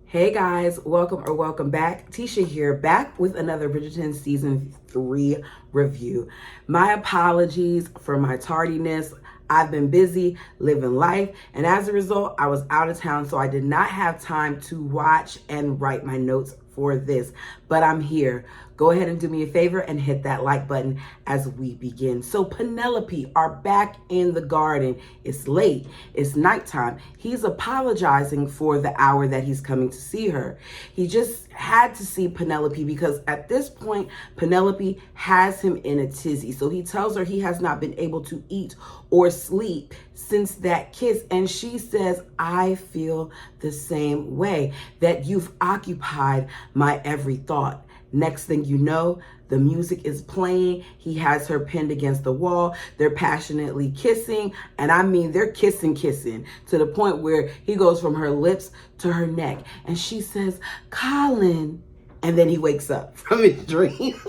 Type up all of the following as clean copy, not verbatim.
Hey guys, welcome back. Tisha here, back with another Bridgerton season 3 review. My apologies for my tardiness. I've been busy living life, and as a result, I was out of town, so I did not have time to watch and write my notes for this, but I'm here. Go ahead and do me a favor and hit that like button as we begin. So Penelope are back in the garden. It's late. It's nighttime. He's apologizing for the hour that he's coming to see her. He just had to see Penelope because at this point, Penelope has him in a tizzy. So he tells her he has not been able to eat or sleep since that kiss. And she says, I feel the same way, that you've occupied my every thought. Next thing you know, the music is playing. He has her pinned against the wall. They're passionately kissing. And I mean, they're kissing to the point where he goes from her lips to her neck. And she says, Colin. And then he wakes up from his dream.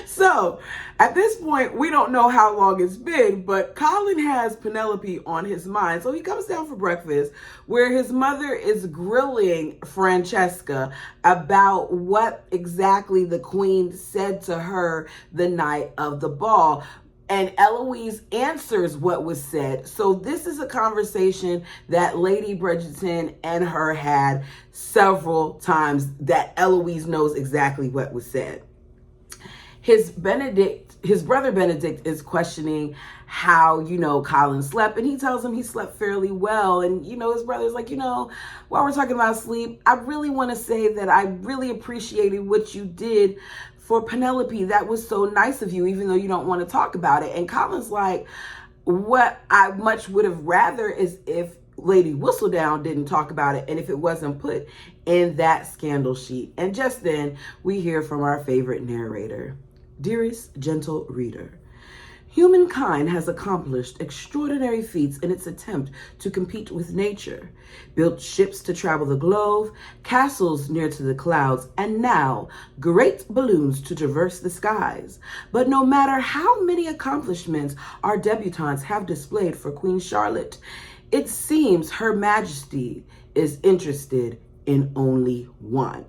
So at this point, we don't know how long it's been, but Colin has Penelope on his mind. So he comes down for breakfast where his mother is grilling Francesca about what exactly the queen said to her the night of the ball. And Eloise answers what was said. So this is a conversation that Lady Bridgerton and her had several times that Eloise knows exactly what was said. His brother Benedict is questioning how, Colin slept, and he tells him he slept fairly well. And, his brother's like, while we're talking about sleep, I really want to say that I really appreciated what you did for Penelope. That was so nice of you, even though you don't want to talk about it. And Colin's like, what I much would have rather is if Lady Whistledown didn't talk about it and if it wasn't put in that scandal sheet. And just then we hear from our favorite narrator. Dearest gentle reader, humankind has accomplished extraordinary feats in its attempt to compete with nature, built ships to travel the globe, castles near to the clouds, and now great balloons to traverse the skies. But no matter how many accomplishments our debutantes have displayed for Queen Charlotte, it seems Her Majesty is interested in only one.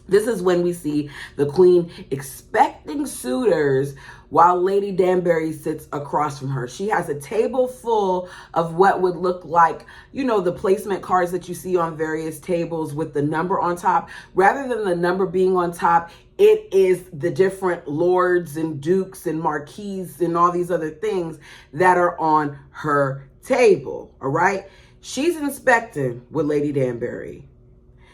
This is when we see the queen expecting suitors while Lady Danbury sits across from her. She has a table full of what would look like, the placement cards that you see on various tables with the number on top. Rather than the number being on top, it is the different lords and dukes and marquises and all these other things that are on her table, all right? She's inspecting with Lady Danbury.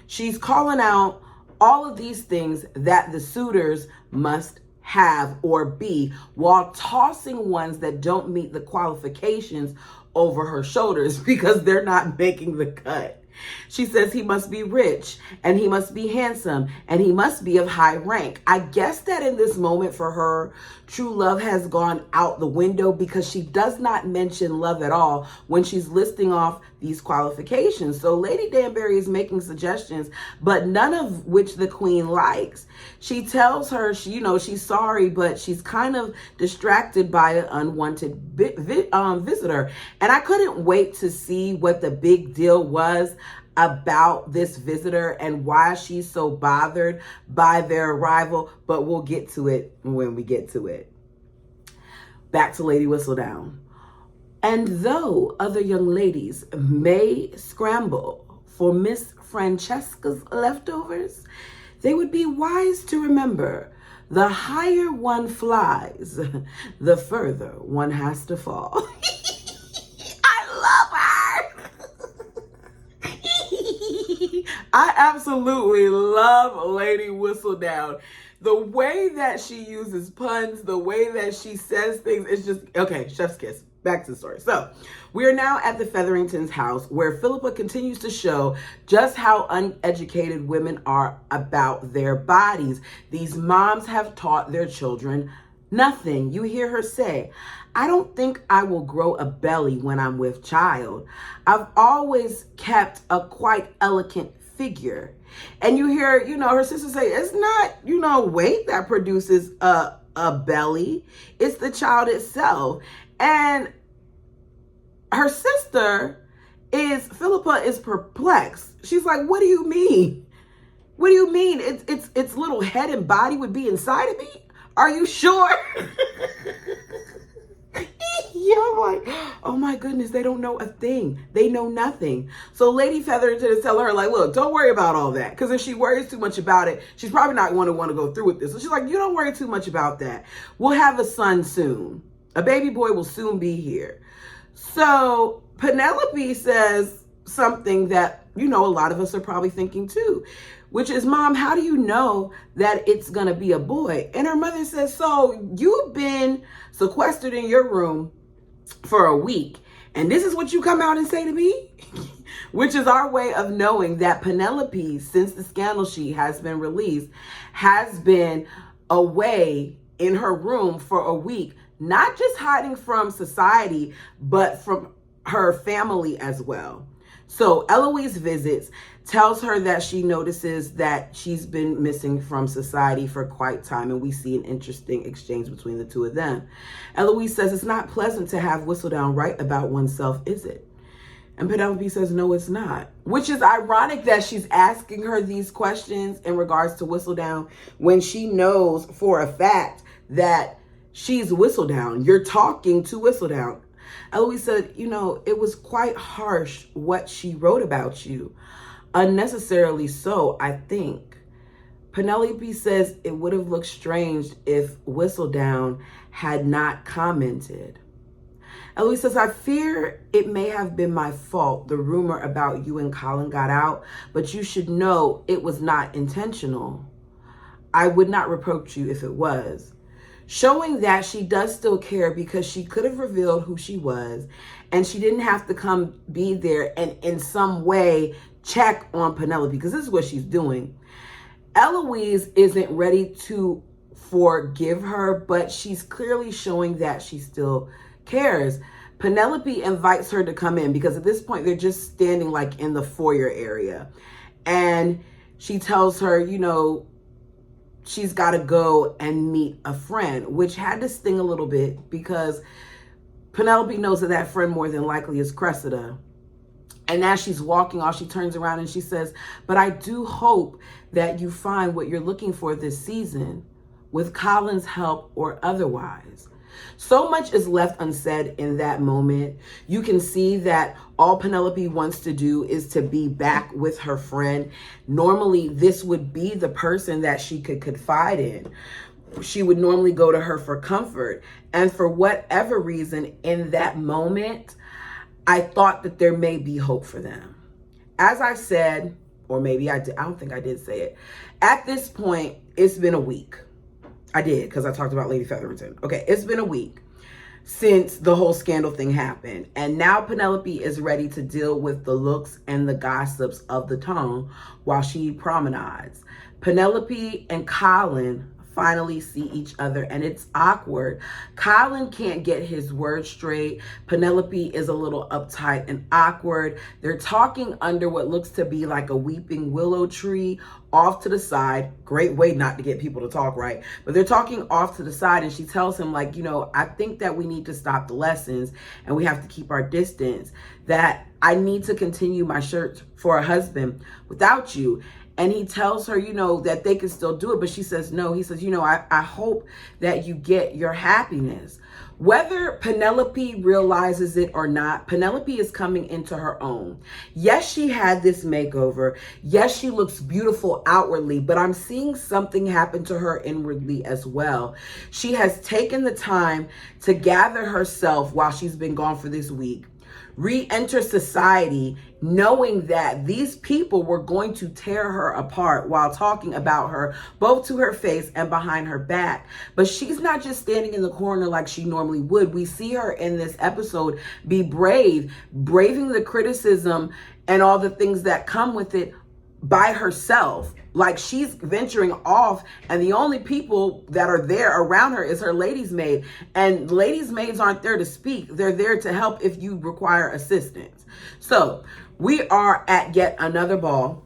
She's calling out all of these things that the suitors must have or be, while tossing ones that don't meet the qualifications over her shoulders because they're not making the cut. She says he must be rich and he must be handsome and he must be of high rank. I guess that in this moment for her, true love has gone out the window because she does not mention love at all when she's listing off these qualifications. So Lady Danbury is making suggestions, but none of which the queen likes. She tells her, she's sorry, but she's kind of distracted by an unwanted visitor. And I couldn't wait to see what the big deal was about this visitor and why she's so bothered by their arrival, but we'll get to it when we get to it. Back to Lady Whistledown. And though other young ladies may scramble for Miss Francesca's leftovers, they would be wise to remember the higher one flies, the further one has to fall. I love her. I absolutely love Lady Whistledown. The way that she uses puns, the way that she says things, it's just, okay, chef's kiss. Back to the story. So we are now at the Featheringtons' house where Philippa continues to show just how uneducated women are about their bodies. These moms have taught their children nothing. You hear her say, I don't think I will grow a belly when I'm with child. I've always kept a quite elegant figure. And you hear, her sister say, it's not, weight that produces a belly. It's the child itself. And her sister is Philippa is perplexed. She's like, what do you mean? What do you mean? Its little head and body would be inside of me? Are you sure? Yeah, I'm like, oh my goodness, they don't know a thing. They know nothing. So Lady Featherington is telling her, like, look, don't worry about all that. Because if she worries too much about it, she's probably not going to want to go through with this. So she's like, you don't worry too much about that. We'll have a son soon. A baby boy will soon be here. So Penelope says something that, a lot of us are probably thinking too, which is, Mom, how do you know that it's going to be a boy? And her mother says, so you've been sequestered in your room for a week, and this is what you come out and say to me? Which is our way of knowing that Penelope, since the scandal sheet has been released, has been away in her room for a week, not just hiding from society, but from her family as well. So Eloise visits, tells her that she notices that she's been missing from society for quite time, and we see an interesting exchange between the two of them. Eloise says, it's not pleasant to have Whistledown write about oneself, is it? And Penelope says, no, it's not. Which is ironic that she's asking her these questions in regards to Whistledown when she knows for a fact that she's Whistledown. You're talking to Whistledown. Eloise said, it was quite harsh what she wrote about you. Unnecessarily so, I think. Penelope says it would have looked strange if Whistledown had not commented. Eloise says, I fear it may have been my fault. The rumor about you and Colin got out, but you should know it was not intentional. I would not reproach you if it was. Showing that she does still care because she could have revealed who she was and she didn't have to come be there and in some way check on Penelope, because this is what she's doing. Eloise isn't ready to forgive her, but she's clearly showing that she still cares. Penelope invites her to come in because at this point they're just standing like in the foyer area. And she tells her, she's got to go and meet a friend, which had to sting a little bit because Penelope knows that friend more than likely is Cressida. And as she's walking off, she turns around and she says, but I do hope that you find what you're looking for this season with Colin's help or otherwise. So much is left unsaid in that moment. You can see that all Penelope wants to do is to be back with her friend. Normally, this would be the person that she could confide in. She would normally go to her for comfort. And for whatever reason, in that moment, I thought that there may be hope for them. As I said, or maybe I did, I don't think I did say it. At this point, it's been a week. I did, because I talked about Lady Featherington. Okay, it's been a week since the whole scandal thing happened. And now Penelope is ready to deal with the looks and the gossips of the town while she promenades. Penelope and Colin finally see each other and it's awkward. Colin can't get his words straight. Penelope is a little uptight and awkward. They're talking under what looks to be like a weeping willow tree off to the side. Great way not to get people to talk, right? But they're talking off to the side and she tells him like, I think that we need to stop the lessons and we have to keep our distance, that I need to continue my search for a husband without you. And he tells her, that they can still do it. But she says, no. He says, I hope that you get your happiness. Whether Penelope realizes it or not, Penelope is coming into her own. Yes, she had this makeover. Yes, she looks beautiful outwardly, but I'm seeing something happen to her inwardly as well. She has taken the time to gather herself while she's been gone for this week, re-enter society, knowing that these people were going to tear her apart while talking about her, both to her face and behind her back. But she's not just standing in the corner like she normally would. We see her in this episode be brave, braving the criticism and all the things that come with it by herself. Like she's venturing off and the only people that are there around her is her lady's maid. And ladies' maids aren't there to speak. They're there to help if you require assistance. So we are at yet another ball.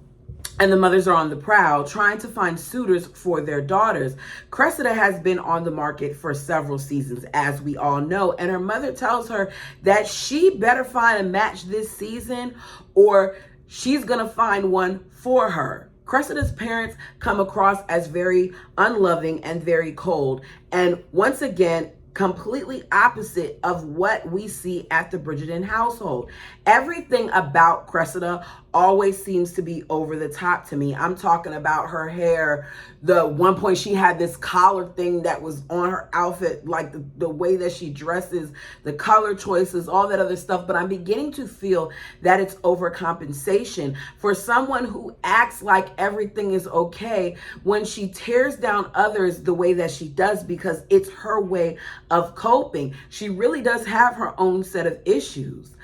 and the mothers are on the prowl trying to find suitors for their daughters. Cressida has been on the market for several seasons, as we all know, and her mother tells her that she better find a match this season or she's gonna find one for her. Cressida's parents come across as very unloving and very cold, and once again, completely opposite of what we see at the Bridgerton household. Everything about Cressida always seems to be over the top to me. I'm talking about her hair. The one point she had this collar thing that was on her outfit, like the way that she dresses, the color choices, all that other stuff. But I'm beginning to feel that it's overcompensation for someone who acts like everything is okay when she tears down others the way that she does, because it's her way of coping. She really does have her own set of issues.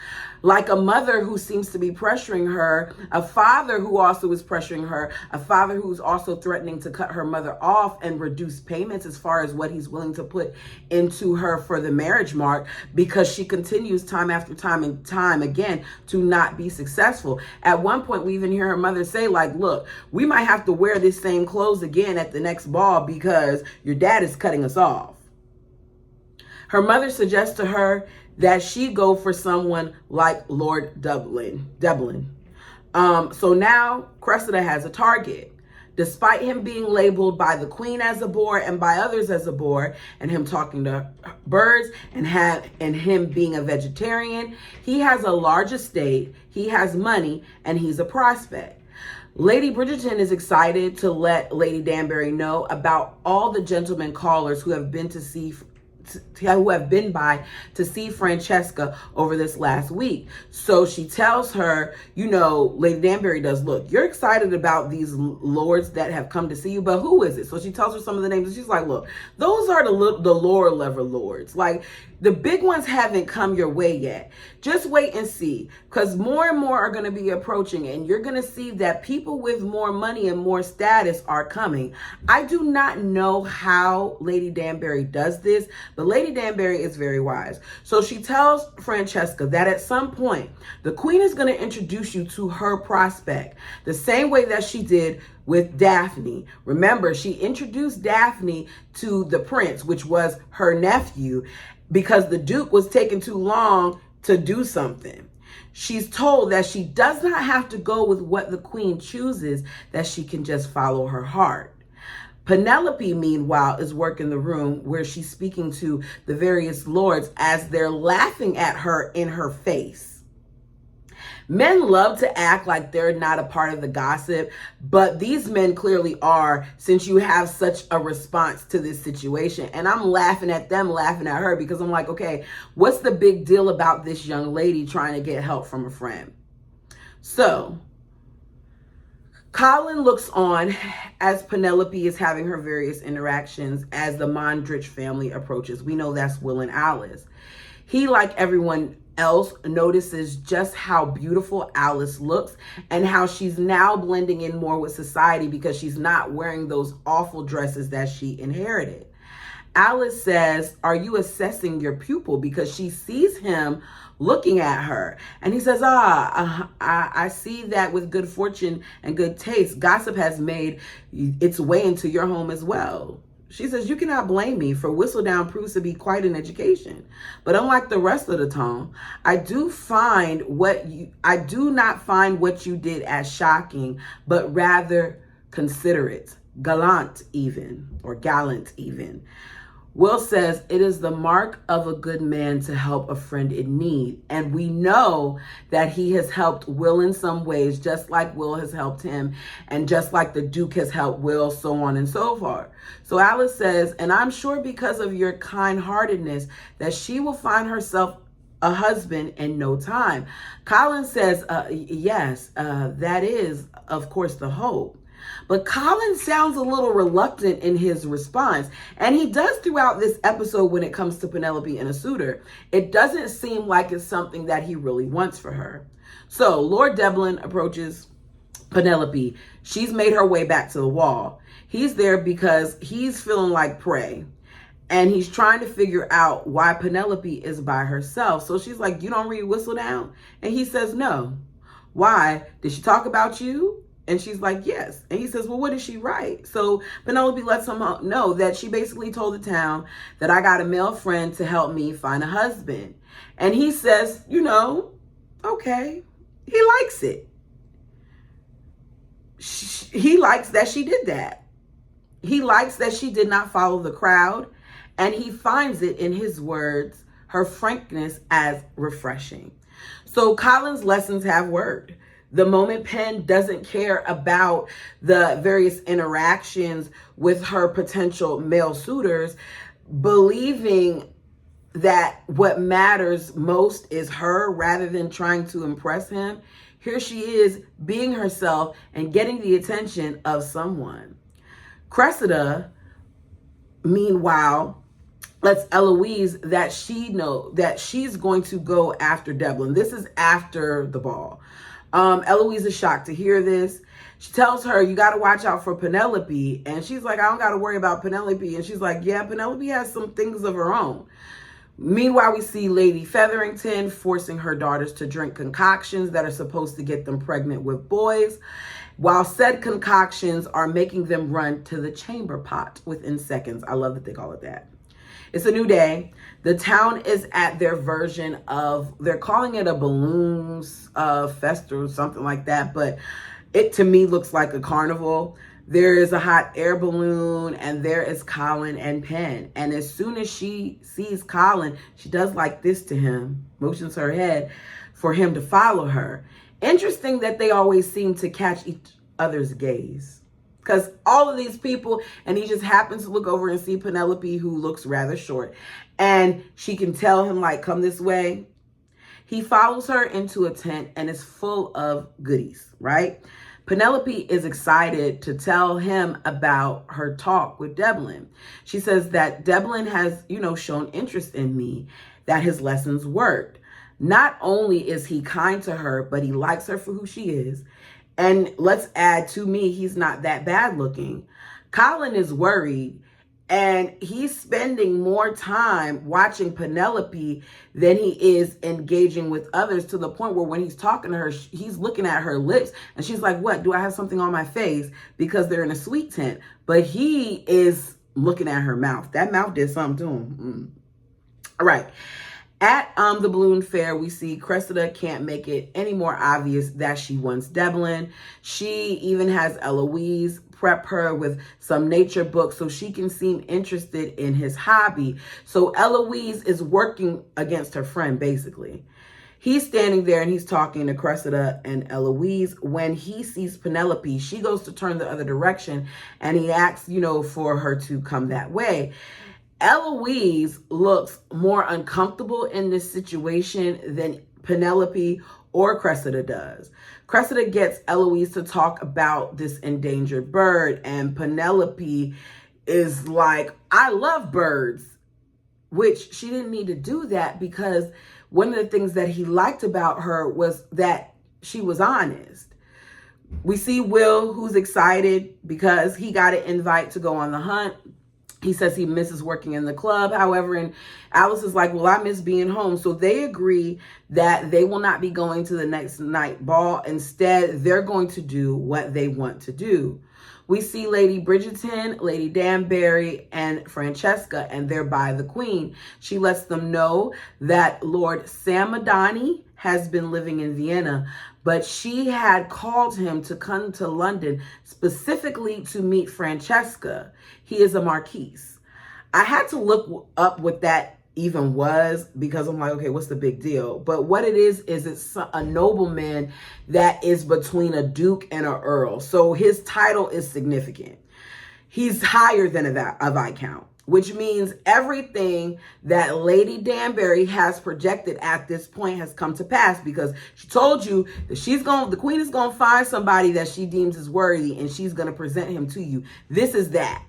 Like a mother who seems to be pressuring her, a father who also is pressuring her, a father who's also threatening to cut her mother off and reduce payments as far as what he's willing to put into her for the marriage mark, because she continues time after time and time again to not be successful. At one point, we even hear her mother say, like, look, we might have to wear this same clothes again at the next ball because your dad is cutting us off. Her mother suggests to her that she go for someone like Lord Dublin. So now Cressida has a target. Despite him being labeled by the queen as a bore and by others as a bore, and him talking to birds and him being a vegetarian, he has a large estate, he has money, and he's a prospect. Lady Bridgerton is excited to let Lady Danbury know about all the gentlemen callers who have been by to see Francesca over this last week. So she tells her, Lady Danbury does, look, you're excited about these lords that have come to see you, but who is it? So she tells her some of the names, and she's like, look, those are the lower level lords. Like, the big ones haven't come your way yet. Just wait and see, because more and more are going to be approaching, and you're going to see that people with more money and more status are coming. I do not know how Lady Danbury does this, but Lady Danbury is very wise. So she tells Francesca that at some point, the queen is going to introduce you to her prospect, the same way that she did with Daphne. Remember, she introduced Daphne to the prince, which was her nephew, because the Duke was taking too long to do something. She's told that she does not have to go with what the queen chooses, that she can just follow her heart. Penelope, meanwhile, is working the room where she's speaking to the various lords as they're laughing at her in her face. Men love to act like they're not a part of the gossip, but these men clearly are, since you have such a response to this situation. And I'm laughing at them, laughing at her, because I'm like, okay, what's the big deal about this young lady trying to get help from a friend? So Colin looks on as Penelope is having her various interactions as the Mondrich family approaches. We know that's Will and Alice. He, like everyone else, notices just how beautiful Alice looks and how she's now blending in more with society because she's not wearing those awful dresses that she inherited. Alice says, are you assessing your pupil? Because she sees him looking at her. And he says, I see that with good fortune and good taste, gossip has made its way into your home as well. She says, you cannot blame me, for Whistledown proves to be quite an education. But unlike the rest of the town, I do not find what you did as shocking, but rather considerate, gallant even. Will says, it is the mark of a good man to help a friend in need. And we know that he has helped Will in some ways, just like Will has helped him, and just like the Duke has helped Will, so on and so forth. So Alice says, and I'm sure because of your kind-heartedness that she will find herself a husband in no time. Colin says, yes, that is, of course, the hope. But Colin sounds a little reluctant in his response. And he does throughout this episode when it comes to Penelope and a suitor. It doesn't seem like it's something that he really wants for her. So Lord Dublin approaches Penelope. She's made her way back to the wall. He's there because he's feeling like prey. And he's trying to figure out why Penelope is by herself. So she's like, you don't read Whistledown? And he says, no. Why? Did she talk about you? And she's like, yes. And he says, well, what did she write? So Penelope lets him know that she basically told the town that I got a male friend to help me find a husband. And he says, okay. He likes it. He likes that she did that. He likes that she did not follow the crowd. And he finds it, in his words, her frankness, as refreshing. So Colin's lessons have worked. The moment Penn doesn't care about the various interactions with her potential male suitors, believing that what matters most is her rather than trying to impress him, here she is being herself and getting the attention of someone. Cressida, meanwhile, lets Eloise that she's going to go after Devlin. This is after the ball. Eloise is shocked to hear this. She tells her, you got to watch out for Penelope. And she's like, I don't got to worry about Penelope. And she's like, yeah, Penelope has some things of her own. Meanwhile, we see Lady Featherington forcing her daughters to drink concoctions that are supposed to get them pregnant with boys, while said concoctions are making them run to the chamber pot within seconds. I love that they call it that. It's a new day. The town is at their version of, they're calling it a balloons fest or something like that, but it to me looks like a carnival. There is a hot air balloon, and there is Colin and Penn. And as soon as she sees Colin, she does like this to him, motions her head for him to follow her. Interesting that they always seem to catch each other's gaze. Because all of these people, and he just happens to look over and see Penelope, who looks rather short. And she can tell him, like, come this way. He follows her into a tent and is full of goodies, right? Penelope is excited to tell him about her talk with Devlin. She says that Devlin has, shown interest in me, that his lessons worked. Not only is he kind to her, but he likes her for who she is. And let's add, to me, he's not that bad looking. Colin is worried, and he's spending more time watching Penelope than he is engaging with others, to the point where when he's talking to her, he's looking at her lips, and she's like, what, do I have something on my face? Because they're in a sweet tent. But he is looking at her mouth. That mouth did something to him. All right. At the balloon fair, we see Cressida can't make it any more obvious that she wants Devlin. She even has Eloise prep her with some nature books so she can seem interested in his hobby. So Eloise is working against her friend, basically. He's standing there and he's talking to Cressida and Eloise. When he sees Penelope, she goes to turn the other direction, and he asks, for her to come that way. Eloise looks more uncomfortable in this situation than Penelope or Cressida does. Cressida gets Eloise to talk about this endangered bird, and Penelope is like, I love birds, which she didn't need to do that, because one of the things that he liked about her was that she was honest. We see Will, who's excited because he got an invite to go on the hunt. He says he misses working in the club. However, and Alice is like, well, I miss being home. So they agree that they will not be going to the next night ball. Instead, they're going to do what they want to do. We see Lady Bridgerton, Lady Danbury, and Francesca, and they're by the Queen. She lets them know that Lord Samadani has been living in Vienna, but she had called him to come to London specifically to meet Francesca. He is a marquis. I had to look up what that even was, because I'm like, okay, what's the big deal? But what it is it's a nobleman that is between a duke and an earl. So his title is significant. He's higher than a viscount, which means everything that Lady Danbury has projected at this point has come to pass, because she told you that the Queen is going to find somebody that she deems is worthy, and she's going to present him to you. This is that.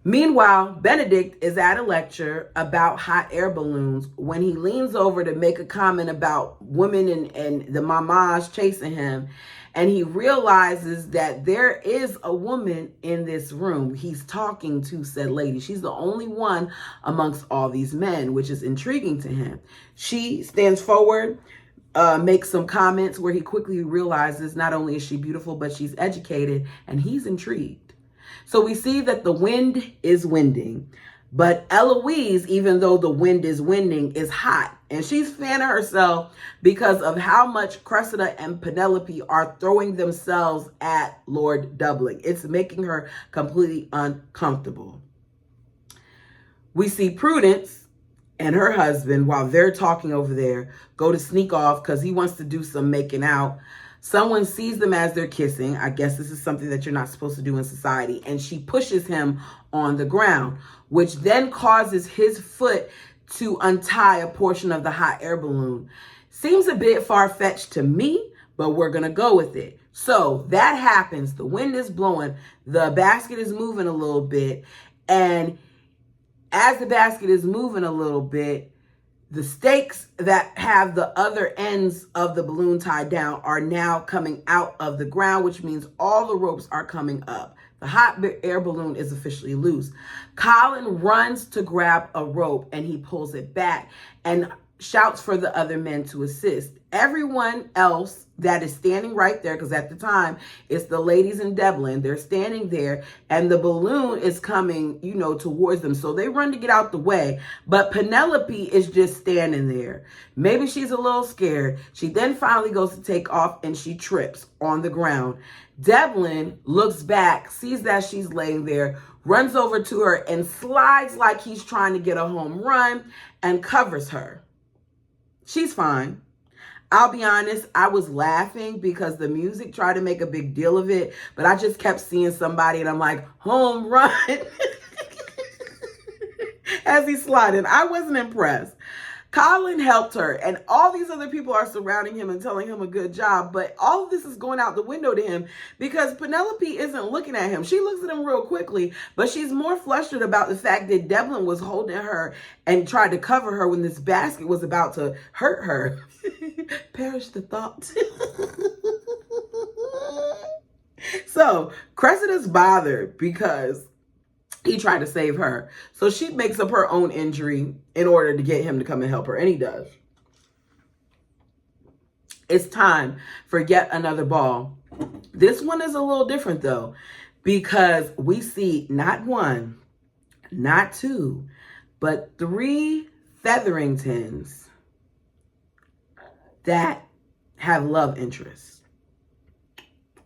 Meanwhile, Benedict is at a lecture about hot air balloons when he leans over to make a comment about women and the mamas chasing him. And he realizes that there is a woman in this room. He's talking to said lady. She's the only one amongst all these men, which is intriguing to him. She stands forward, makes some comments where he quickly realizes not only is she beautiful, but she's educated, and he's intrigued. So we see that the wind is winding, but Eloise, even though the wind is winding, is hot. And she's fanning herself because of how much Cressida and Penelope are throwing themselves at Lord Doubling. It's making her completely uncomfortable. We see Prudence and her husband, while they're talking over there, go to sneak off because he wants to do some making out. Someone sees them as they're kissing. I guess this is something that you're not supposed to do in society. And she pushes him on the ground, which then causes his foot to untie a portion of the hot air balloon. Seems a bit far-fetched to me, but we're going to go with it. So that happens. The wind is blowing. The basket is moving a little bit. And as the basket is moving a little bit, the stakes that have the other ends of the balloon tied down are now coming out of the ground, which means all the ropes are coming up. The hot air balloon is officially loose. Colin runs to grab a rope and he pulls it back and shouts for the other men to assist. Everyone else that is standing right there, because at the time it's the ladies in Devlin, they're standing there and the balloon is coming, towards them. So they run to get out the way, but Penelope is just standing there. Maybe she's a little scared. She then finally goes to take off and she trips on the ground. Devlin looks back, sees that she's laying there, runs over to her and slides like he's trying to get a home run and covers her. She's fine. I'll be honest, I was laughing because the music tried to make a big deal of it, but I just kept seeing somebody and I'm like, home run, as he's sliding. I wasn't impressed. Colin helped her and all these other people are surrounding him and telling him a good job, but all of this is going out the window to him because Penelope isn't looking at him. She looks at him real quickly, but she's more flustered about the fact that Devlin was holding her and tried to cover her when this basket was about to hurt her. Perish the thought. So Cressida's bothered because he tried to save her. So she makes up her own injury in order to get him to come and help her. And he does. It's time for yet another ball. This one is a little different though, because we see not one, not two, but 3 Featheringtons that have love interests.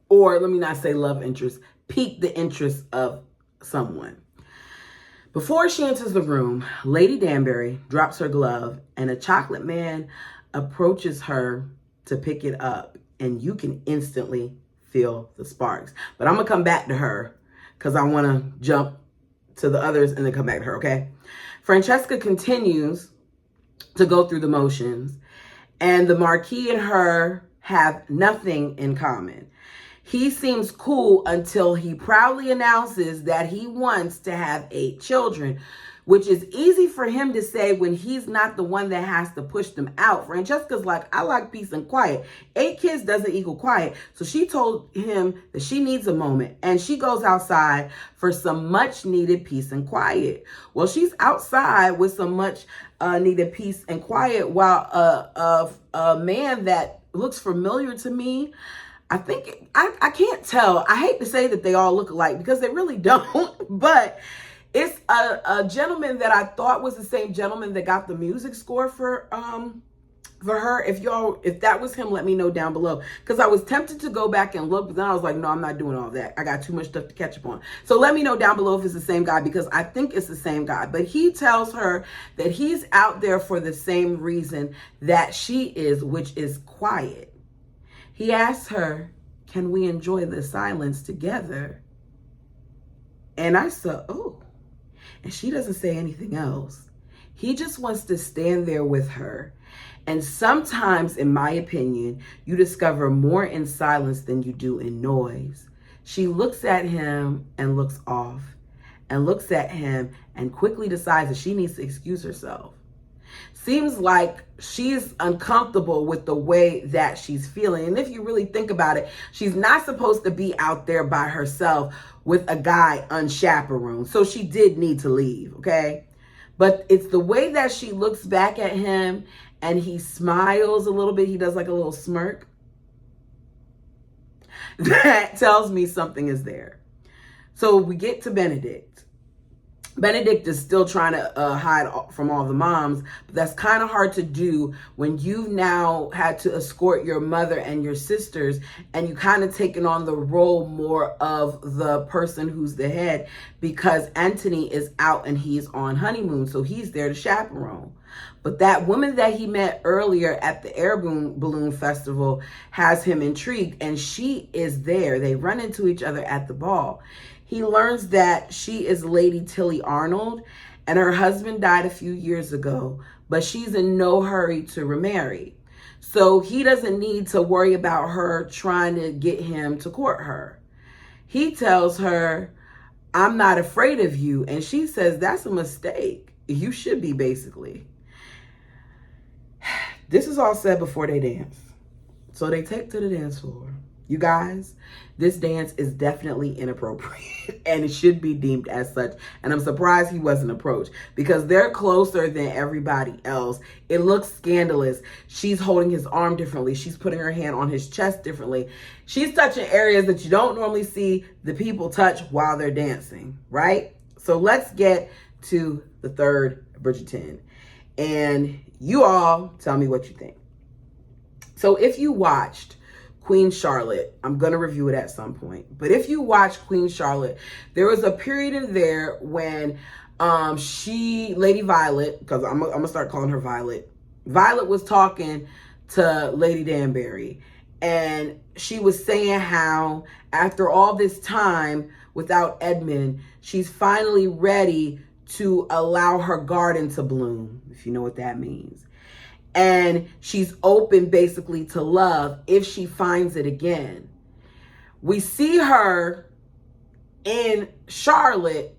Or let me not say love interest, pique the interest of someone. Before she enters the room, Lady Danbury drops her glove and a chocolate man approaches her to pick it up. And you can instantly feel the sparks. But I'm going to come back to her because I want to jump to the others and then come back to her, okay? Francesca continues to go through the motions. And the Marquis and her have nothing in common. He seems cool until he proudly announces that he wants to have 8 children, which is easy for him to say when he's not the one that has to push them out. Francesca's like, I like peace and quiet. 8 kids doesn't equal quiet. So she told him that she needs a moment and she goes outside for some much needed peace and quiet. Well, she's outside with some much needed peace and quiet while a man that looks familiar to me, I think, I can't tell. I hate to say that they all look alike because they really don't, but it's a gentleman that I thought was the same gentleman that got the music score for her. If that was him, let me know down below. Because I was tempted to go back and look, but then I was like, no, I'm not doing all that. I got too much stuff to catch up on. So let me know down below if it's the same guy, because I think it's the same guy. But he tells her that he's out there for the same reason that she is, which is quiet. He asks her, can we enjoy the silence together? And I said, oh. And she doesn't say anything else. He just wants to stand there with her. And sometimes, in my opinion, you discover more in silence than you do in noise. She looks at him and looks off, and looks at him and quickly decides that she needs to excuse herself. Seems like she's uncomfortable with the way that she's feeling. And if you really think about it, she's not supposed to be out there by herself with a guy unchaperoned. So she did need to leave, okay? But it's the way that she looks back at him and he smiles a little bit. He does like a little smirk. That tells me something is there. So we get to Benedict. Benedict is still trying to hide from all the moms, but that's kind of hard to do when you've now had to escort your mother and your sisters, and you kind of taken on the role more of the person who's the head, because Anthony is out and he's on honeymoon, so he's there to chaperone. But that woman that he met earlier at the air balloon festival has him intrigued, and she is there. They run into each other at the ball. He learns that she is Lady Tilly Arnold, and her husband died a few years ago, but she's in no hurry to remarry. So he doesn't need to worry about her trying to get him to court her. He tells her, "I'm not afraid of you." And she says, "That's a mistake. You should be," basically. This is all said before they dance. So they take to the dance floor. You guys, this dance is definitely inappropriate and it should be deemed as such. And I'm surprised he wasn't approached, because they're closer than everybody else. It looks scandalous. She's holding his arm differently. She's putting her hand on his chest differently. She's touching areas that you don't normally see the people touch while they're dancing, right? So let's get to the third Bridgerton. And you all tell me what you think. So if you watched Queen Charlotte, I'm going to review it at some point, but if you watch Queen Charlotte, there was a period in there when Lady Violet, because I'm gonna start calling her Violet was talking to Lady Danbury, and she was saying how after all this time without Edmund, she's finally ready to allow her garden to bloom, if you know what that means. And she's open basically to love if she finds it again. We see her in Charlotte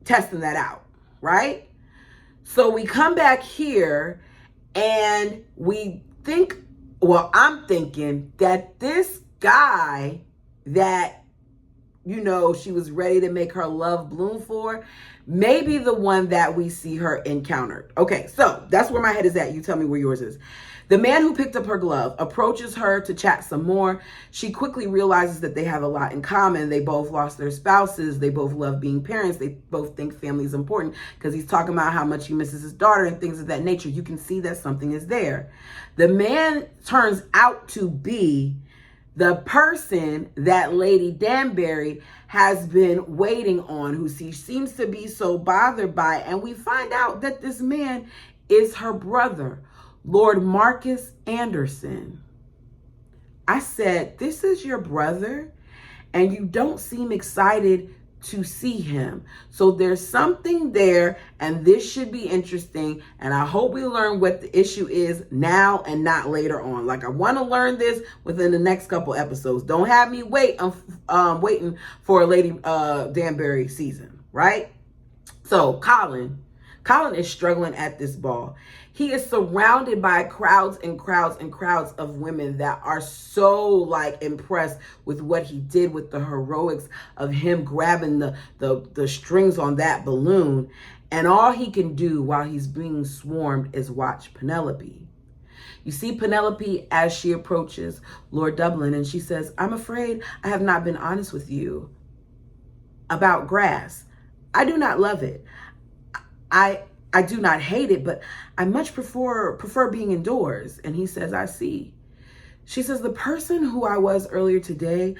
testing that out, right? So we come back here and we think, well, I'm thinking that this guy that, you know, she was ready to make her love bloom for, maybe the one that we see her encountered. Okay, so that's where my head is at. You tell me where yours is. The man who picked up her glove approaches her to chat some more. She quickly realizes that they have a lot in common. They both lost their spouses. They both love being parents. They both think family is important, because he's talking about how much he misses his daughter and things of that nature. You can see that something is there. The man turns out to be the person that Lady Danbury has been waiting on, who she seems to be so bothered by. And we find out that this man is her brother, Lord Marcus Anderson. I said, this is your brother, and you don't seem excited to see him. So there's something there, and this should be interesting. And I hope we learn what the issue is now and not later on. Like, I want to learn this within the next couple episodes. Don't have me waiting for a Lady Danbury season, right? So Colin is struggling at this ball. He is surrounded by crowds and crowds and crowds of women that are so like impressed with what he did, with the heroics of him grabbing the strings on that balloon. And all he can do while he's being swarmed is watch Penelope. You see Penelope as she approaches Lord Dublin, and she says, "I'm afraid I have not been honest with you about grass. I do not love it. I do not hate it, but I much prefer being indoors." And he says, "I see." She says, "The person who I was earlier today,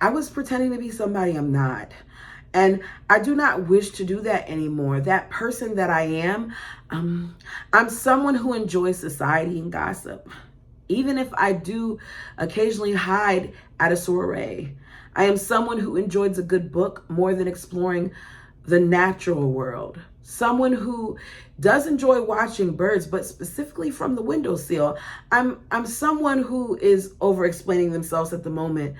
I was pretending to be somebody I'm not. And I do not wish to do that anymore. That person that I am, I'm someone who enjoys society and gossip. Even if I do occasionally hide at a soiree, I am someone who enjoys a good book more than exploring the natural world. Someone who does enjoy watching birds, but specifically from the windowsill. I'm someone who is over-explaining themselves at the moment.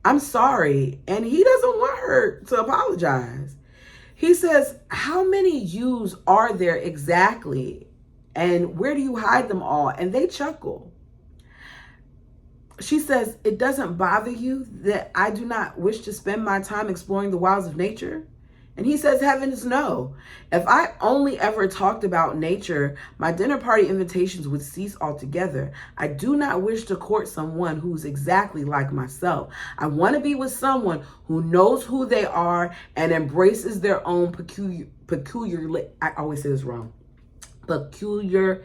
I'm sorry." And he doesn't want her to apologize. He says, "How many yous are there exactly? And where do you hide them all?" And they chuckle. She says, "It doesn't bother you that I do not wish to spend my time exploring the wilds of nature?" And he says, heavens no. If I only ever talked about nature, my dinner party invitations would cease altogether. I do not wish to court someone who's exactly like myself. I want to be with someone who knows who they are and embraces their own I always say this wrong, peculiarity.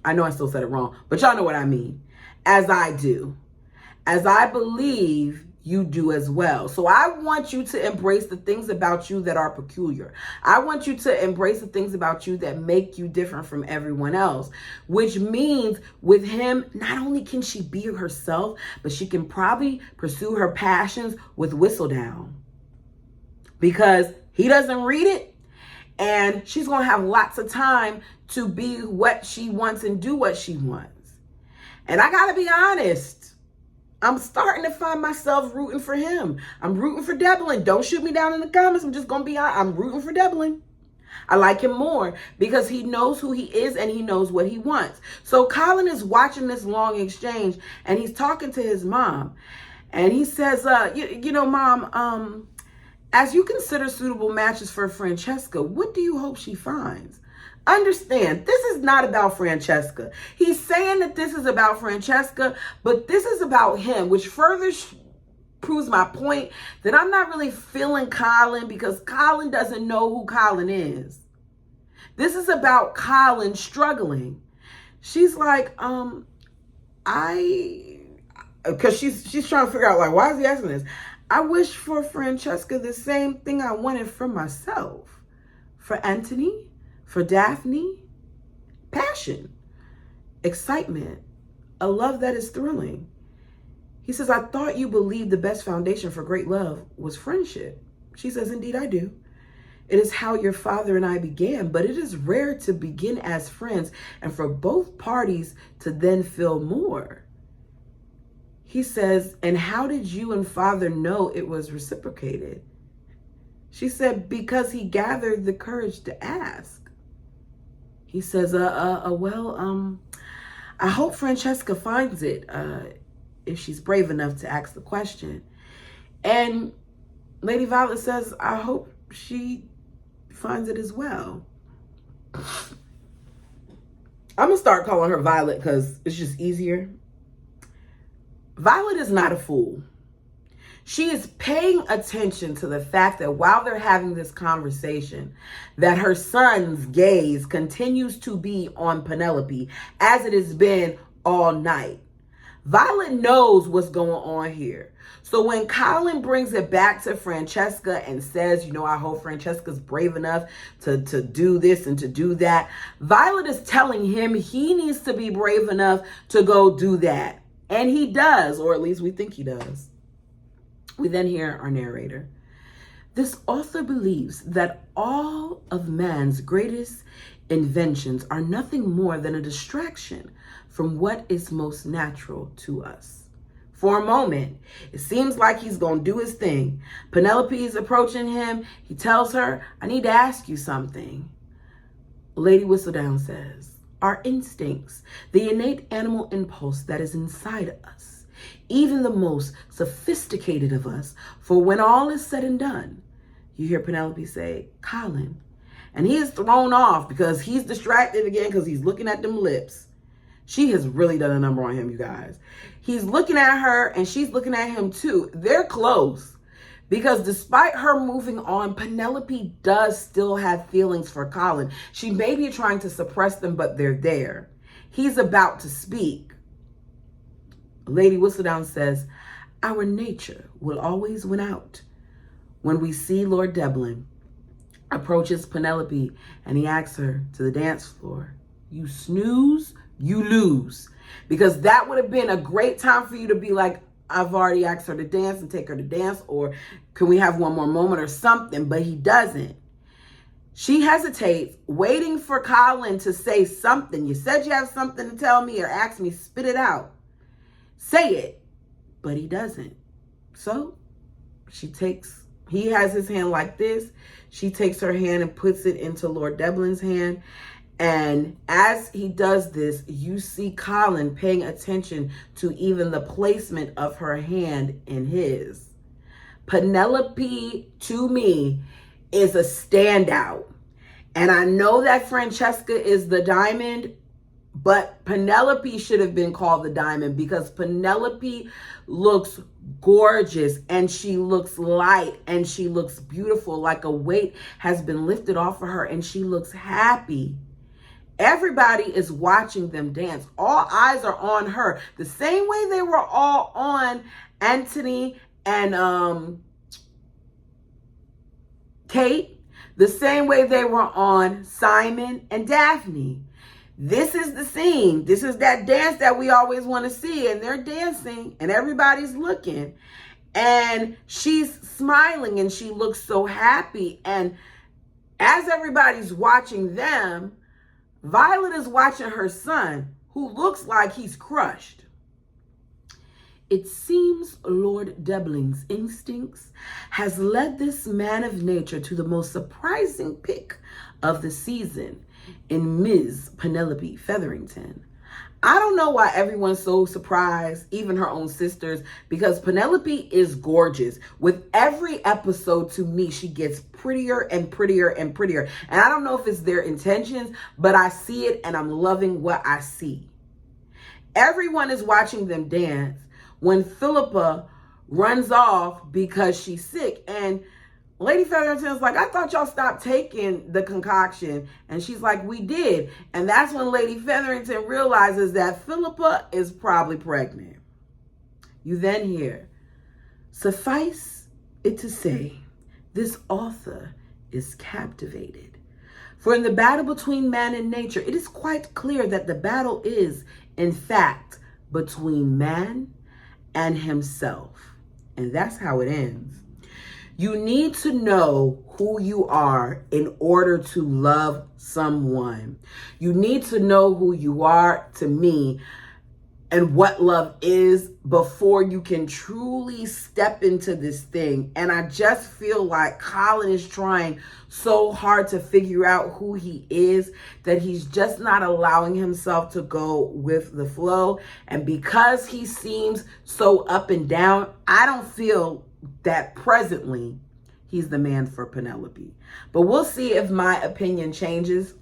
I know I still said it wrong, but y'all know what I mean. As I do. As I believe you do as well. So I want you to embrace the things about you that are peculiar. I want you to embrace the things about you that make you different from everyone else, which means with him, not only can she be herself, but she can probably pursue her passions with Whistledown because he doesn't read it, and she's going to have lots of time to be what she wants and do what she wants. And I got to be honest, I'm starting to find myself rooting for him. I'm rooting for Devlin. Don't shoot me down in the comments. I'm just going to be honest. I'm rooting for Devlin. I like him more because he knows who he is and he knows what he wants. So Colin is watching this long exchange and he's talking to his mom. And he says, you know, Mom, as you consider suitable matches for Francesca, what do you hope she finds? Understand, this is not about Francesca. He's saying that this is about Francesca, but this is about him, which further proves my point that I'm not really feeling Colin because Colin doesn't know who Colin is. This is about Colin struggling. She's like, because she's trying to figure out, like, why is he asking this? I wish for Francesca the same thing I wanted for myself. For Anthony, for Daphne, passion, excitement, a love that is thrilling. He says, I thought you believed the best foundation for great love was friendship. She says, indeed I do. It is how your father and I began, but it is rare to begin as friends and for both parties to then feel more. He says, and how did you and father know it was reciprocated? She said, because he gathered the courage to ask. He says, well, I hope Francesca finds it if she's brave enough to ask the question. And Lady Violet says, I hope she finds it as well. I'm going to start calling her Violet because it's just easier. Violet is not a fool. She is paying attention to the fact that while they're having this conversation, that her son's gaze continues to be on Penelope as it has been all night. Violet knows what's going on here. So when Colin brings it back to Francesca and says, you know, I hope Francesca's brave enough to do this and to do that, Violet is telling him he needs to be brave enough to go do that. And he does, or at least we think he does. We then hear our narrator. This author believes that all of man's greatest inventions are nothing more than a distraction from what is most natural to us. For a moment, it seems like he's going to do his thing. Penelope is approaching him. He tells her, I need to ask you something. Lady Whistledown says, our instincts, the innate animal impulse that is inside us, even the most sophisticated of us, for when all is said and done, you hear Penelope say, Colin. And he is thrown off because he's distracted again because he's looking at them lips. She has really done a number on him, you guys. He's looking at her and she's looking at him too. They're close because despite her moving on, Penelope does still have feelings for Colin. She may be trying to suppress them, but they're there. He's about to speak. Lady Whistledown says, our nature will always win out. When we see Lord Devlin approaches Penelope and he asks her to the dance floor, you snooze, you lose. Because that would have been a great time for you to be like, I've already asked her to dance and take her to dance, or can we have one more moment or something? But he doesn't. She hesitates, waiting for Colin to say something. You said you have something to tell me or ask me, spit it out. Say it. But he doesn't. So he has his hand like this. She takes her hand and puts it into Lord Devlin's hand. And as he does this, you see Colin paying attention to even the placement of her hand in his. Penelope, to me, is a standout. And I know that Francesca is the diamond, but Penelope should have been called the diamond because Penelope looks gorgeous and she looks light and she looks beautiful, like a weight has been lifted off of her and she looks happy. Everybody is watching them dance. All eyes are on her. The same way they were all on Anthony and Kate, the same way they were on Simon and Daphne. This is the scene. This is that dance that we always want to see. And they're dancing and everybody's looking. And she's smiling and she looks so happy. And as everybody's watching them, Violet is watching her son, who looks like he's crushed. It seems Lord Debling's instincts has led this man of nature to the most surprising pick of the season in Ms. Penelope Featherington. I don't know why everyone's so surprised, even her own sisters, because Penelope is gorgeous. With every episode, to me, she gets prettier and prettier and prettier. And I don't know if it's their intentions, but I see it and I'm loving what I see. Everyone is watching them dance when Philippa runs off because she's sick. And Lady Featherington's like, I thought y'all stopped taking the concoction. And she's like, we did. And that's when Lady Featherington realizes that Philippa is probably pregnant. You then hear, suffice it to say, this author is captivated. For in the battle between man and nature, it is quite clear that the battle is, in fact, between man and himself. And that's how it ends. You need to know who you are in order to love someone. You need to know who you are, to me, and what love is before you can truly step into this thing. And I just feel like Colin is trying so hard to figure out who he is that he's just not allowing himself to go with the flow. And because he seems so up and down, I don't feel that presently he's the man for Penelope. But we'll see if my opinion changes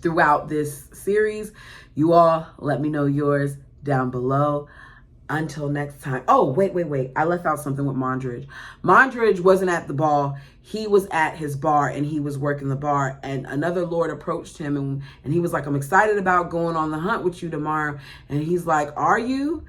throughout this series. You all let me know yours down below. Until next time. Oh, wait. I left out something with Mondridge. Mondridge wasn't at the ball. He was at his bar and he was working the bar. And another lord approached him and he was like, I'm excited about going on the hunt with you tomorrow. And he's like, are you?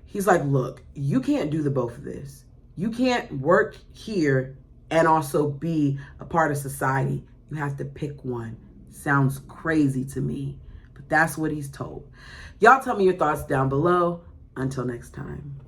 He's like, look, you can't do the both of this. You can't work here and also be a part of society. You have to pick one. Sounds crazy to me, but that's what he's told. Y'all tell me your thoughts down below. Until next time.